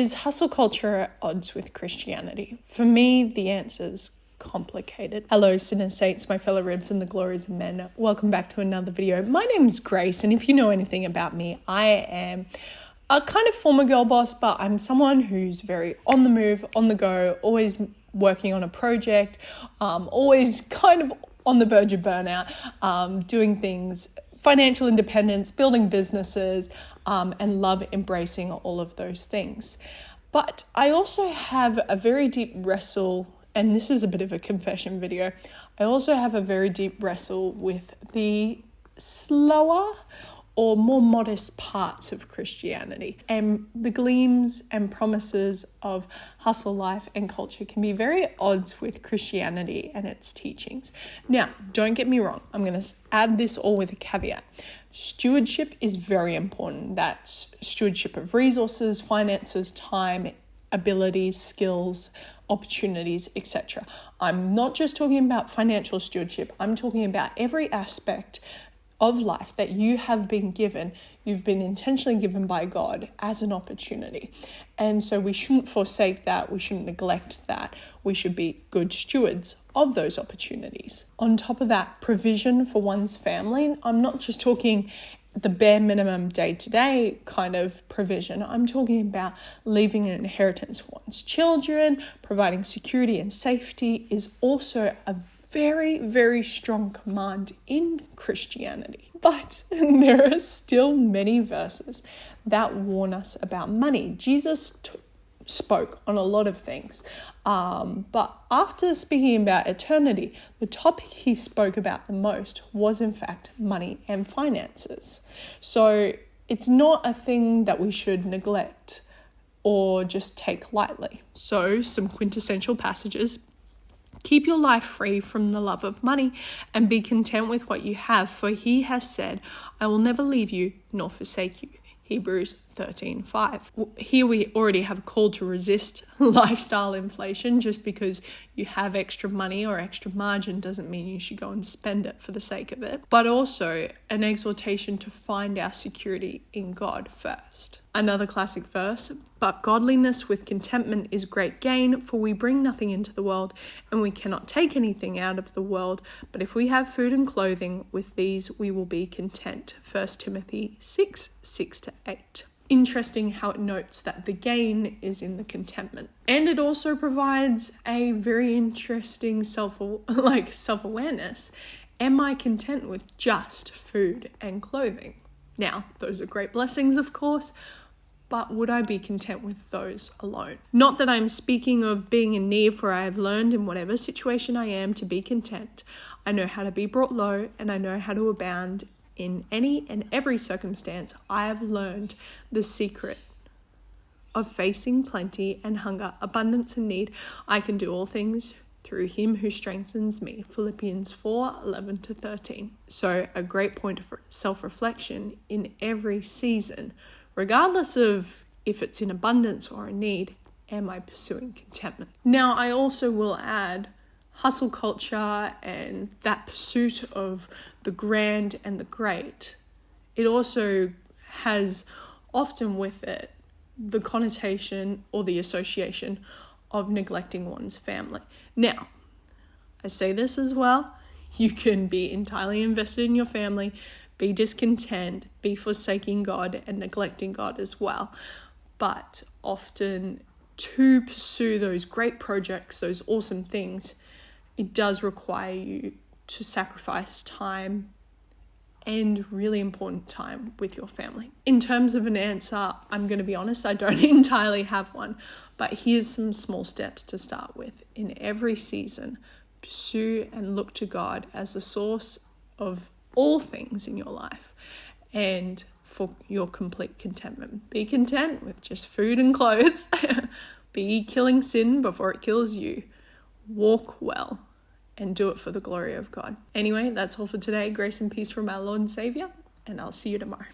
Is hustle culture at odds with Christianity? For me, the answer's complicated. Hello, sinners, saints, my fellow ribs and the glories of men. Welcome back to another video. My name's Grace, and if you know anything about me, I am a kind of former girl boss, but I'm someone who's very on the move, on the go, always working on a project, always kind of on the verge of burnout, doing things, financial independence, building businesses, and love embracing all of those things. But I also have a very deep wrestle, and this is a bit of a confession video. I also have a very deep wrestle with the slower or more modest parts of Christianity. And the gleams and promises of hustle life and culture can be very at odds with Christianity and its teachings. Now, don't get me wrong. I'm going to add this all with a caveat. Stewardship is very important. That's stewardship of resources, finances, time, abilities, skills, opportunities, etc. I'm not just talking about financial stewardship. I'm talking about every aspect of life that you have been given, you've been intentionally given by God as an opportunity. And so we shouldn't forsake that. We shouldn't neglect that. We should be good stewards of those opportunities. On top of that, provision for one's family. I'm not just talking the bare minimum day-to-day kind of provision. I'm talking about leaving an inheritance for one's children, providing security and safety is also a very, very strong command in Christianity. But there are still many verses that warn us about money. Jesus spoke on a lot of things. But after speaking about eternity, the topic he spoke about the most was, in fact, money and finances. So it's not a thing that we should neglect or just take lightly. So some quintessential passages. Keep your life free from the love of money and be content with what you have, for he has said, I will never leave you nor forsake you. Hebrews 13:5. Here we already have a call to resist lifestyle inflation. Just because you have extra money or extra margin doesn't mean you should go and spend it for the sake of it. But also an exhortation to find our security in God first. Another classic verse, but godliness with contentment is great gain, for we bring nothing into the world and we cannot take anything out of the world. But if we have food and clothing, with these we will be content. 1 Timothy 6:6-8. Interesting how it notes that the gain is in the contentment. And it also provides a very interesting self-awareness. Am I content with just food and clothing? Now, those are great blessings, of course, but would I be content with those alone? Not that I'm speaking of being in need, for I have learned in whatever situation I am to be content. I know how to be brought low, and I know how to abound in any and every circumstance. I have learned the secret of facing plenty and hunger, abundance and need. I can do all things through him who strengthens me. Philippians 4:11-13. So a great point of self-reflection in every season, regardless of if it's in abundance or in need, am I pursuing contentment? Now, I also will add hustle culture and that pursuit of the grand and the great. It also has often with it the connotation or the association of neglecting one's family. Now, I say this as well, you can be entirely invested in your family, be discontent, be forsaking God and neglecting God as well. But often to pursue those great projects, those awesome things, it does require you to sacrifice time and really important time with your family. In terms of an answer, I'm going to be honest, I don't entirely have one, but here's some small steps to start with. In every season, pursue and look to God as the source of all things in your life and for your complete contentment. Be content with just food and clothes. Be killing sin before it kills you. Walk well and do it for the glory of God. Anyway, that's all for today. Grace and peace from our Lord and Savior, and I'll see you tomorrow.